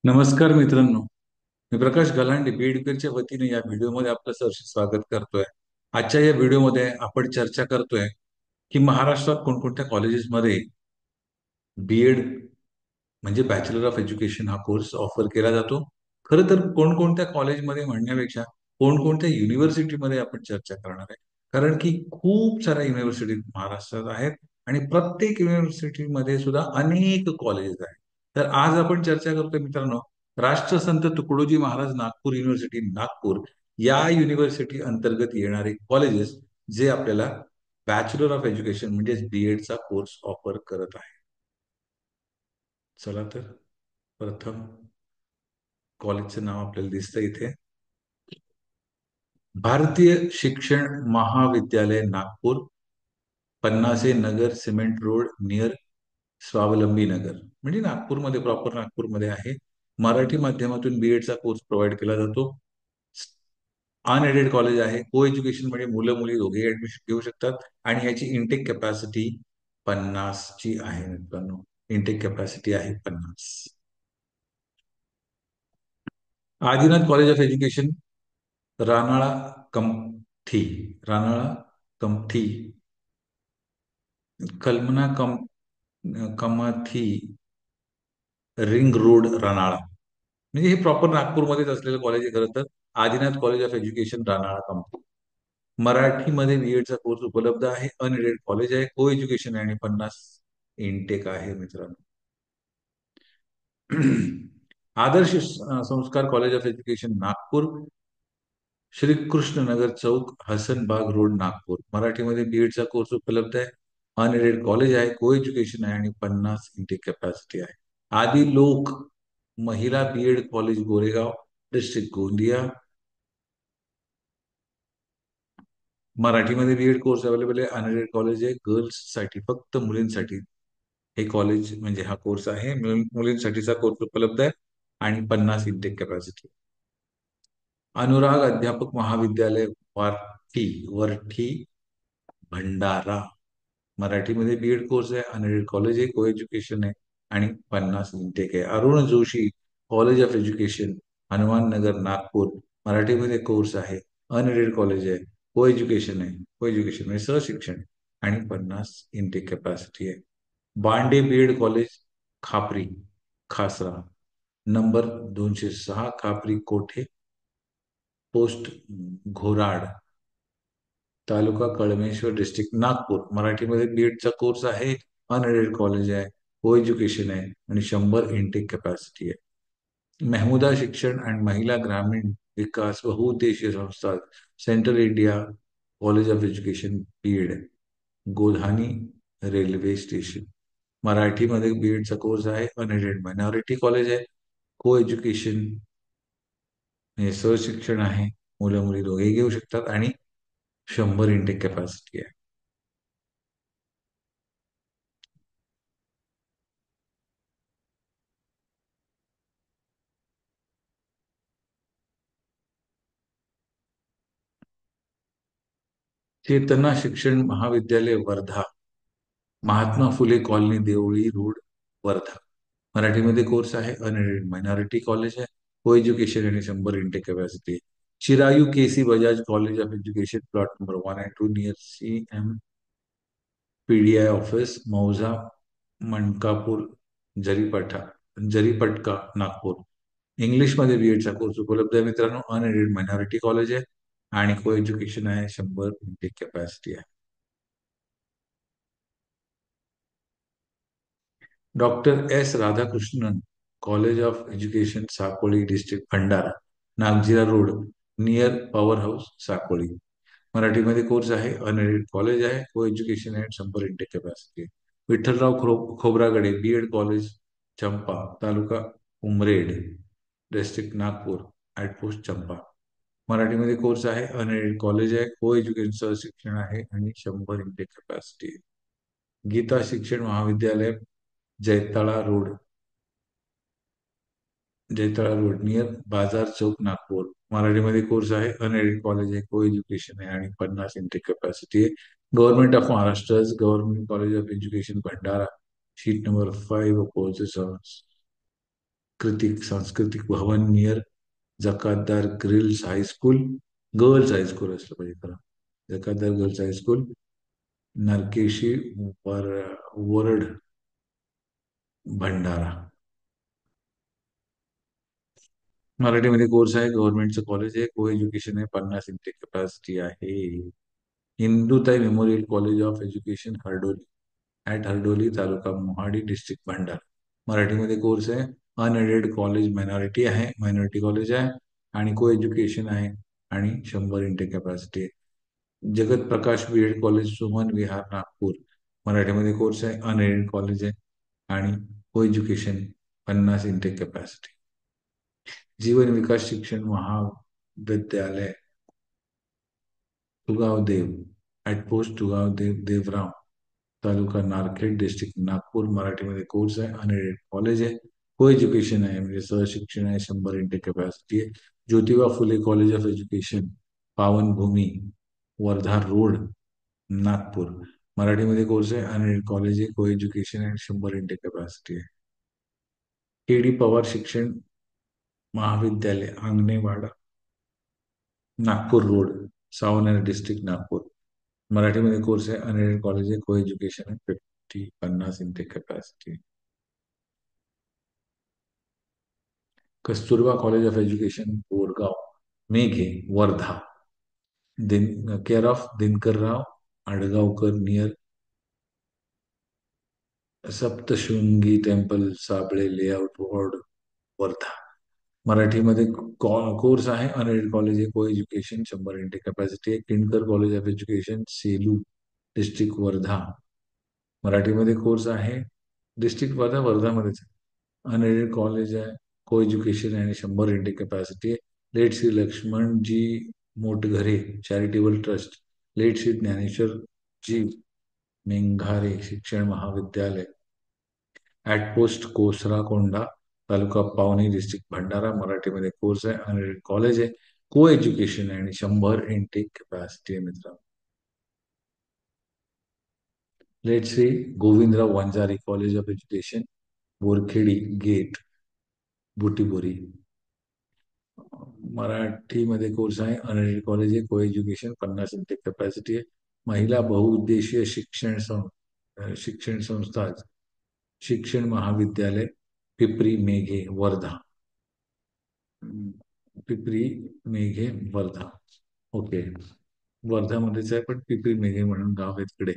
नमस्कार मित्रांनो. मी प्रकाश गलांडे बीएडकर वतीने या व्हिडिओमध्ये आपलं सहर्ष स्वागत करतोय. आजच्या या व्हिडिओमध्ये आपण चर्चा करतोय की महाराष्ट्रात कोणकोणत्या कॉलेजेसमध्ये बीएड म्हणजे बॅचलर ऑफ एज्युकेशन हा कोर्स ऑफर केला जातो. खरं तर कोणकोणत्या कॉलेजमध्ये म्हणण्यापेक्षा कोणकोणत्या युनिव्हर्सिटीमध्ये आपण चर्चा करणार आहे. कारण की खूप साऱ्या युनिव्हर्सिटी महाराष्ट्रात आहेत आणि प्रत्येक युनिव्हर्सिटीमध्ये सुद्धा अनेक कॉलेजेस आहेत. तर आज आपण चर्चा करतोय मित्रांनो, राष्ट्रसंत तुकडोजी महाराज नागपूर युनिव्हर्सिटी नागपूर या युनिव्हर्सिटी अंतर्गत येणारे कॉलेजेस जे आपल्याला बॅचलर ऑफ एज्युकेशन म्हणजे बीएडचा कोर्स ऑफर करत आहे. चला तर प्रथम कॉलेजचं नाव आपल्याला दिसतं इथे. भारतीय शिक्षण महाविद्यालय नागपूर, पन्नासे नगर सिमेंट रोड नियर स्वावलंबी नगर, म्हणजे नागपूरमध्ये, प्रॉपर नागपूरमध्ये आहे. मराठी माध्यमातून बीएडचा कोर्स प्रोव्हाइड केला जातो. अनएडेड कॉलेज आहे. को एज्युकेशन म्हणजे मुलं मुली दोघेही ऍडमिशन घेऊ शकतात आणि याची इनटेक कॅपॅसिटी 50 ची आहे मित्रांनो. इनटेक कॅपॅसिटी आहे 50. Adinath college of education, Ranala Kamthi, Ranala Kamthi, Kalamna Kamathi, ring road, Ranala, म्हणजे हे प्रॉपर नागपूरमध्येच असलेलं कॉलेज आहे. खरं तर Adinath college of education, Ranala Kamthi. मराठीमध्ये बीएडचा कोर्स उपलब्ध आहे. अनएडेड कॉलेज आहे. को एज्युकेशन आहे आणि 50 इनटेक आहे मित्रांनो. आदर्श संस्कार college of education Nagpur, Shri Krishna Nagar Chowk, Hasanbagh road, Nagpur. मराठीमध्ये बीएडचा कोर्स उपलब्ध आहे. अनएडेड कॉलेज आहे. को एज्युकेशन आहे आणि 50 इंटेक कॅपॅसिटी आहे. आदि लोक महिला BEd college Goregaon, district Gondia. मराठीमध्ये बीएड कोर्स अवेलेबल आहे. अनएडेड कॉलेज आहे. गर्ल्स साठी, फक्त मुलींसाठी हे कॉलेज म्हणजे हा कोर्स आहे. मुलींसाठीचा कोर्स उपलब्ध आहे आणि 50 इंटेक कॅपॅसिटी. अनुराग अध्यापक महाविद्यालय वाठी, वरठी, भंडारा. मराठीमध्ये बीएड कोर्स आहे. अनएडेड कॉलेज आहे. को एज्युकेशन आहे आणि 50 इंटेक आहे. Arun Joshi college of education, Hanuman Nagar, Nagpur. मराठीमध्ये कोर्स आहे. अनएडेड कॉलेज आहे. को एज्युकेशन आहे. को एज्युकेशन म्हणजे सहशिक्षण आणि 50 इंटेक कॅपॅसिटी आहे. बांडे बीएड कॉलेज, खापरी, खासरा, नंबर 206, खापरी कोठे, पोस्ट घोराड, तालुका कळमेश्वर, डिस्ट्रिक्ट नागपूर. मराठीमध्ये बीएडचा कोर्स आहे. अनएडेड कॉलेज आहे. को एज्युकेशन आहे आणि 100 इनटेक कॅपॅसिटी आहे. महमुदा शिक्षण आणि महिला ग्रामीण विकास बहुउद्देशीय संस्था, central India college of education BEd, Godhani railway station. मराठीमध्ये बीएडचा कोर्स आहे. अनएडेड मायनॉरिटी कॉलेज आहे. को एज्युकेशन म्हणजे सहशिक्षण आहे. मुलं मुली दोघेही घेऊ शकतात आणि 100 इंटेक कॅपॅसिटी आहे. चेतना शिक्षण महाविद्यालय वर्धा, महात्मा फुले कॉलनी, देवळी रोड, वर्धा. मराठीमध्ये कोर्स आहे. अनएडेड मायनॉरिटी कॉलेज आहे. को एज्युकेशन आणि 100 इंटेक कॅपॅसिटी आहे. Chirayu KC Bajaj college of education, plot number 1 and 2 near CM PDI office, मौजा, मनकापूर, जरीपठा, जरीपटका, नागपूर. इंग्लिशमध्ये बीएडचा कोर्स उपलब्ध आहे मित्रांनो. अनएडेड मायनॉरिटी कॉलेज आहे आणि को एज्युकेशन आहे. 100 इंटेक कॅपॅसिटी आहे. Doctor S Radhakrishnan college of education, Sakoli, district Bhandara, Nagzira road near power house, Sakoli. मराठीमध्ये कोर्स आहे. अनएडेड कॉलेज आहे. को एज्युकेशन आहे. 100 intake capacity. Vitthalrao Khobragade BEd college, Champa, taluka Umred, district Nagpur, at post Champa. मराठीमध्ये कोर्स आहे. अनएडेड कॉलेज आहे. को एज्युकेशन शिक्षण आहे आणि 100 इंटेक कॅपॅसिटी आहे. गीता शिक्षण महाविद्यालय, Jaitala road, Jaitala road near बाजार चौक, नागपूर. मराठीमध्ये कोर्स आहे. अनएडेड कॉलेज आहे. को एज्युकेशन आहे आणि 50 इंटेक कॅपॅसिटी आहे. Government of Maharashtra government college of education Bhandara, sheet number 5 opposite. सांस्कृतिक भवन नियर जकातदार गर्ल्स हायस्कूल असलं पाहिजे खरं. जकातदार गर्ल्स हायस्कूल, नरकेशी वर वरड, भंडारा. मराठीमध्ये कोर्स आहे, गव्हर्नमेंटचं कॉलेज आहे, को एज्युकेशन आहे, 50 इंटेक कॅपॅसिटी आहे. Hindutai memorial college of education Hardoli, at Hardoli, taluka Mohadi, district Bhandara. मराठीमध्ये कोर्स आहे. अनएडेड कॉलेज मायनॉरिटी कॉलेज आहे आणि को एज्युकेशन आहे आणि 100 इंटेक कॅपॅसिटी आहे. Jagat Prakash BEd college, Suman Vihar, Nagpur. मराठीमध्ये कोर्स आहे, अनएडेड कॉलेज आहे आणि co education, 50 intake capacity. Jeevan Vikas Shikshan Mahavidyalaya, Tugaodeo, at post Tugaodeo, Deoram, taluka Narkhed, district Nagpur. मराठीमध्ये कोर्स आहे, अनएडेड कॉलेज आहे, को एज्युकेशन आहे म्हणजे सहशिक्षण आहे, 100 इंटेक कॅपॅसिटी आहे. Jyotiba Phule college of education, Pavanbhoomi, Wardha road, Nagpur. मराठीमध्ये कोर्स आहे, अनएडेड कॉलेज आहे, को एज्युकेशन आहे, 100 इंटेक कॅपॅसिटी आहे. के डी पवार शिक्षण महाविद्यालय, आंगणेवाडा, नागपूर रोड, सावनेर डिस्ट्रिक्ट नागपूर. मराठीमध्ये कोर्स आहे, अनएडेड कॉलेज आहे, को एज्युकेशन आहे, 50 intake capacity. Kasturba college of education, Borgaon, Meghe, Wardha, care of Dinkarrao Adgaonkar, near Saptashrungi temple, Sable layout road, Wardha. मराठीमध्ये कोर्स आहे, अनएडेड कॉलेज आहे, को एज्युकेशन, 100 इंटेक कॅपॅसिटी आहे. Kinkar college of education, Selu, district Wardha. मराठीमध्ये कोर्स आहे, डिस्ट्रिक्ट वर्धा, वर्धामध्येच अनएडेड कॉलेज आहे, को एज्युकेशन आणि 100 इंटेक कॅपॅसिटी आहे. Late Shri Laxman ji Motghare charitable trust, late Shri Dnyaneshwar ji Menghare Shikshan Mahavidyalaya, at post कोसराकोंडा, तालुका पावनी, डिस्ट्रिक्ट भंडारा. मराठीमध्ये कोर्स आहे, अनएडेड कॉलेज आहे, को एज्युकेशन आहे आणि 100 इंटेक कॅपॅसिटी आहे मित्रांनो. Late Shri Govindrao Wanjari college of education, Borkhedi gate, Butibori. मराठीमध्ये कोर्स आहे, अनएडेड कॉलेज आहे, को एज्युकेशन, 50 इंटेक कॅपॅसिटी आहे. महिला बहुउद्देशीय शिक्षण संस्था, शिक्षण महाविद्यालय, पिपरी मेघे, वर्धा. पिपरी मेघे, वर्धा. ओके, वर्धामध्येच आहे पण पिपरी मेघे म्हणून गाव आहे तिकडे.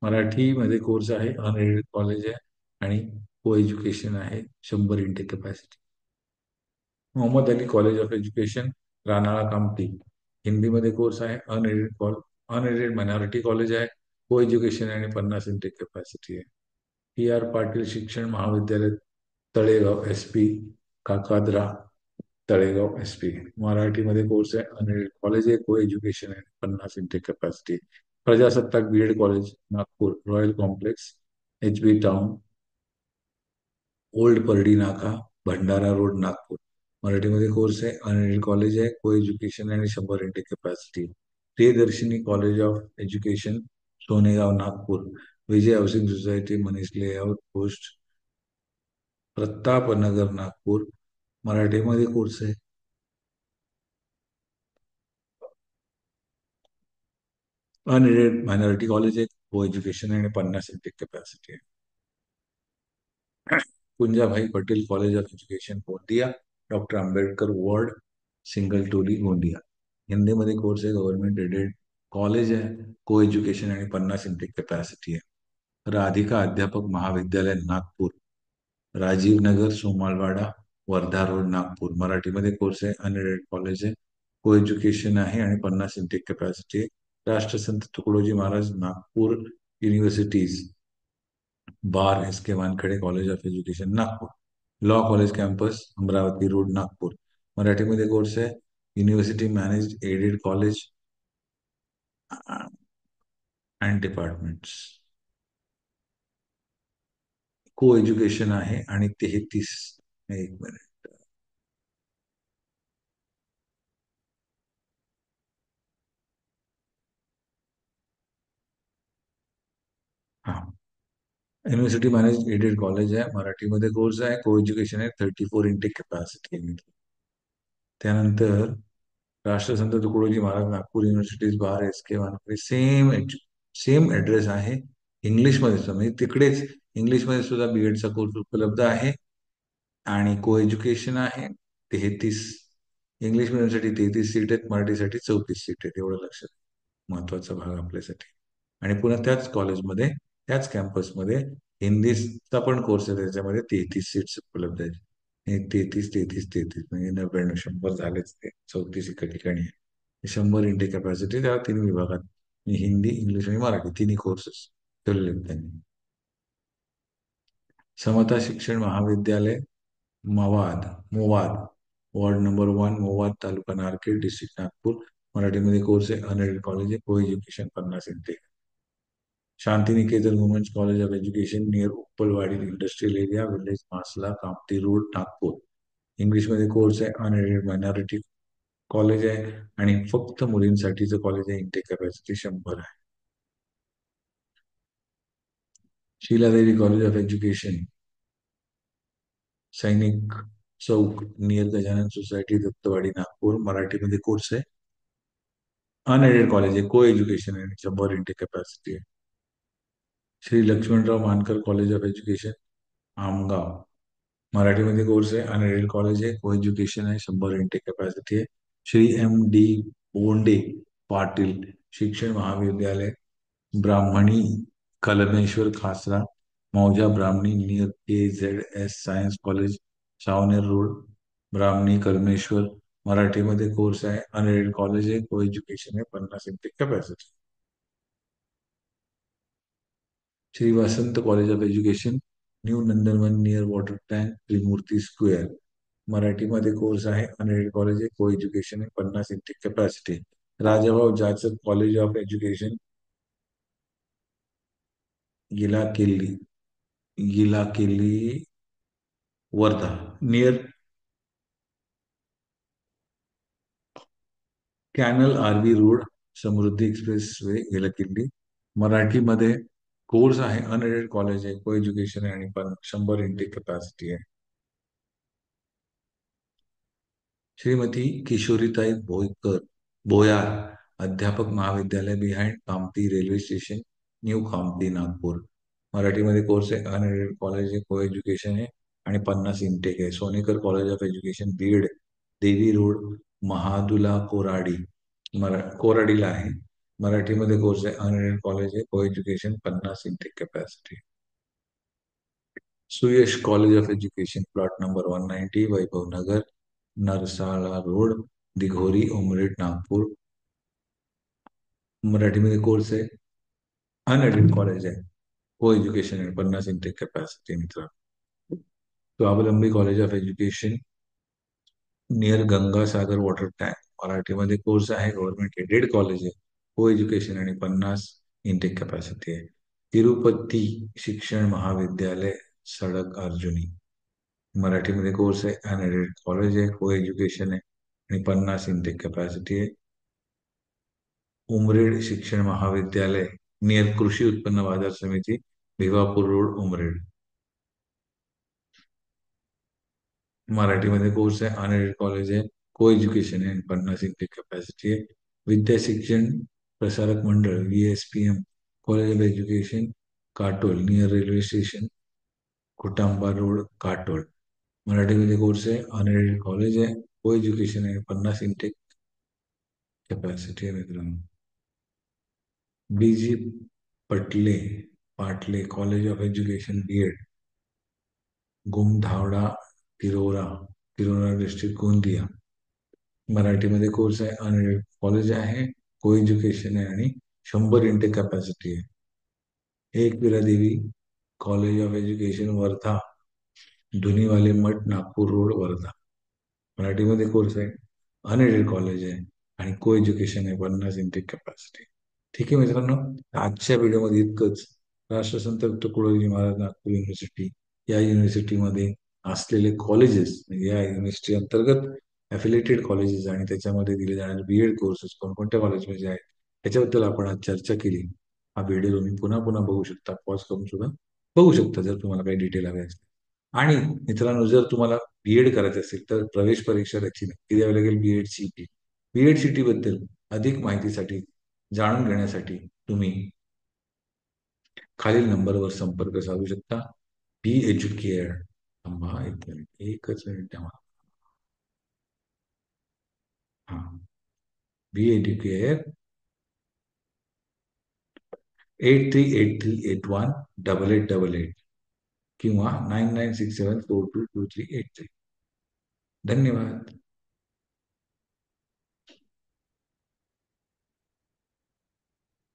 मराठीमध्ये कोर्स आहे, अनएडेड कॉलेज आहे आणि को एज्युकेशन आहे, 100 intake capacity. Mohammed Ali college of education, Ranala Kamthi. हिंदीमध्ये कोर्स आहे, अनएडेड मायनॉरिटी कॉलेज आहे, को एज्युकेशन आणि 50 इंटेक कॅपॅसिटी आहे. P R Patil Shikshan Mahavidyalaya, Talegaon, S P Kakadra, Talegaon, S P. मराठीमध्ये कोर्स आहे, अनएडेड कॉलेज आहे, को एज्युकेशन आहे, 50 intake capacity. Prajasattak BEd college, Nagpur, royal complex, H B town, old Pardi Naka, Bhandara road, Nagpur. मराठीमध्ये कोर्स आहे, अनएडेड कॉलेज आहे, को एज्युकेशन आणि 100 intake capacity. Priyadarshini college of education, Sonegaon, Nagpur. Vijay housing society, Manish layout, post Pratapnagar, Nagpur. मराठीमध्ये course आहे, unaided minority college आहे, co education आणि 50 intake capacity आहे. Kunjabhai Patel college of education, Gondia, doctor Ambedkar world, Singal Toli, Gondia. हिंदीमध्ये कोर्स आहे, गव्हर्नमेंट एडेड कॉलेज आहे, को एज्युकेशन आणि 50 इंटेक कॅपॅसिटी आहे. राधिका अध्यापक महाविद्यालय, नागपूर, राजीव नगर, सोमालवाडा, वर्धा रोड, नागपूर. मराठीमध्ये कोर्स आहे, अनएडेड कॉलेज आहे, को एज्युकेशन आहे आणि 50 इंटेक कॅपॅसिटी आहे. Rashtrasant Tukdoji Maharaj Nagpur universities, bar S K Wankhede college of education, Nagpur. Law college campus, Amravati road, Nagpur. मराठीमध्ये कोर्स आहे, university manage aided college and departments, co education आहे आणि 33. एक मिनिट. हा, युनिव्हर्सिटी मॅनेज एडेड कॉलेज आहे, मराठीमध्ये कोर्स आहे, को एज्युकेशन आहे, 34 इंटेक कॅपॅसिटी आहे. त्यानंतर राष्ट्रसंत तुकडोजी महाराज नागपूर युनिव्हर्सिटीज बार SK वानखडे, सेम ऍड्रेस आहे. इंग्लिशमध्ये सुद्धा म्हणजे तिकडेच इंग्लिशमध्ये सुद्धा BEdचा कोर्स उपलब्ध आहे आणि को एज्युकेशन आहे. 33 इंग्लिश मिडियमसाठी 33 सीट आहेत, मराठीसाठी 34 सीट आहेत. एवढं लक्षात, महत्वाचा भाग आपल्यासाठी. आणि पुन्हा त्याच कॉलेजमध्ये, त्याच कॅम्पसमध्ये हिंदीचा पण कोर्स आहे, त्याच्यामध्ये 33 सीट्स उपलब्ध आहेत. हे 33 म्हणजे 99 100 झालेच, ते 34 एका ठिकाणी आहे. 100 इंटेक कॅपॅसिटी त्या तीन विभागात, म्हणजे हिंदी, इंग्लिश आणि मराठी तिन्ही कोर्सेस ठेवलेले आहेत त्यांनी. समता Shikshan Mahavidyalaya Mowad, Mowad, ward number 1, Mowad, taluka Narkhed, district Nagpur. मराठीमध्ये कोर्स आहे, अनएडेड कॉलेज आहे, co education 50 intake. Shantiniketan women's college of education near Uppalwadi industrial area, village Masla, Kamthi road, Nagpur. इंग्लिशमध्ये कोर्स आहे, अनएडेड मायनॉरिटी कॉलेज आहे आणि फक्त मुलींसाठीचं कॉलेज आहे. इंटेक कॅपॅसिटी 100 आहे. Sheeladevi college of education, Sainik Chowk near Gajanan society, Dattawadi, Nagpur. मराठीमध्ये कोर्स आहे, अनएडेड कॉलेज आहे, को एज्युकेशन आहे, 100 इंटेक कॅपॅसिटी आहे. श्री लक्ष्मणराव मानकर कॉलेज ऑफ एज्युकेशन, आमगाव. मराठीमध्ये कोर्स आहे, अनएडेड कॉलेज आहे, को एज्युकेशन आहे, 100 इंटेक कॅपॅसिटी आहे. श्री MD बोंडे पाटील शिक्षण महाविद्यालय, ब्राह्मणी कलमेश्वर, खासरा, मौजा Brahmani near KZS science college, Savner road, Brahmani Kalmeshwar. मराठीमध्ये कोर्स आहे, अनएडेड कॉलेज आहे, को एज्युकेशन आहे, 50 intake capacity. Shri Vasant college of education, new Nandanvan near water tank, Trimurti square. मराठीमध्ये कोर्स आहे, अनएडेड कॉलेज आहे, को एज्युकेशन आहे, 50 इंटेक कॅपॅसिटी. राजाभाऊ जाचक कॉलेज ऑफ एज्युकेशन, गिला Killi, Gila Killi, Wardha near canal RV road, Samruddhi expressway, Gila Killi. मराठीमध्ये course आहे, unaided college आहे, co education आहे आणि 100 इंटेक कॅपॅसिटी आहे. श्रीमती किशोरीताई बोयार अध्यापक महाविद्यालय, behind Kamthi railway station, new Kamthi, Nagpur. मराठीमध्ये कोर्स आहे, अनएडेड कॉलेज आहे, को एज्युकेशन आहे आणि 50 इंटेक आहे. Sonekar college of education, Beed, देवी रोड, महादुला, कोराडीला आहे. मराठीमध्ये कोर्स आहे, अनएडेड कॉलेज आहे, co education, 50 intake capacity. Suyash college of education, plot number 190, Vaibhav Nagar, Narsala road, Dighori, Umred, Nagpur. मराठीमध्ये कोर्स आहे, अनएडेड कॉलेज आहे, को एज्युकेशन आहे, 50 इंटेक कॅपॅसिटी. मित्र, स्वावलंबी college of education near Gangasagar water tank. मराठीमध्ये कोर्स आहे, गव्हर्नमेंट एडेड कॉलेज आहे, को एज्युकेशन आणि 50 इंटेक कॅपॅसिटी आहे. तिरुपती शिक्षण महाविद्यालय, सडक अर्जुनी. मराठीमध्ये कोर्स आहे, अनएडेड कॉलेज आहे, को एज्युकेशन आहे आणि 50 इंटेक कॅपॅसिटी आहे. उमरेड शिक्षण महाविद्यालय नियर कृषी उत्पन्न बाजार समिती, भिवापूर रोड, उमरेड. मराठीमध्ये कोर्स आहे, अनएडेड कॉलेज आहे, को एज्युकेशन आहे, 50 इंटेक कॅपॅसिटी आहे. विद्या शिक्षण Prasarak Mandal, VSPM college of education, Katol near railway station, Kutamba road, Katol. मराठीमध्ये कोर्स आहे, अनएडेड कॉलेज आहे, को एज्युकेशन आहे, 50 इंटेक कॅपॅसिटी आहे. मित्रांनो, BG Patle college of education, BEd, Gumdhawada, Tirora district, Gondia. मराठीमध्ये कोर्स आहे, अनएडेड कॉलेज आहे, को एज्युकेशन आहे आणि 100 इंटेक कॅपॅसिटी आहे. Ekvira Devi college of education, Wardha, Dhuniwale Math, Nagpur road, Wardha. मराठीमध्ये कोर्स आहे, अनएडेड कॉलेज आहे आणि को एज्युकेशन आहे, 50 इंटेक कॅपॅसिटी. ठीक आहे मित्रांनो, आजच्या व्हिडिओमध्ये इतकंच. राष्ट्रसंत तुकडोजी महाराज नागपूर युनिव्हर्सिटी या युनिव्हर्सिटीमध्ये असलेले कॉलेजेस, म्हणजे या युनिव्हर्सिटी अंतर्गत अफिलेटेड कॉलेजेस आणि त्याच्यामध्ये दिले जाणारे BEd कोर्सेस कोणकोणत्या कॉलेजमध्ये आहेत, त्याच्याबद्दल आपण आज चर्चा केली. हा व्हिडिओ तुम्ही पुन्हा पुन्हा बघू शकता, पॉज करून सुद्धा. बघू शकता जर तुम्हाला काही डिटेल हवे असतील. आणि मित्रांनो, जर तुम्हाला बीएड करायचं असेल तर प्रवेश परीक्षा त्याची नक्की द्यावी लागेल, बीएड सीटी. बीएड सीटी बद्दल अधिक माहितीसाठी, जाणून घेण्यासाठी तुम्ही खालील नंबरवर संपर्क साधू शकता. बी एज्युकेअर. थांबा एक मिनिट, एकच मिनिट द्या मला. हा, बी एज्युकेअर 8383818888 किंवा 9967422383. धन्यवाद.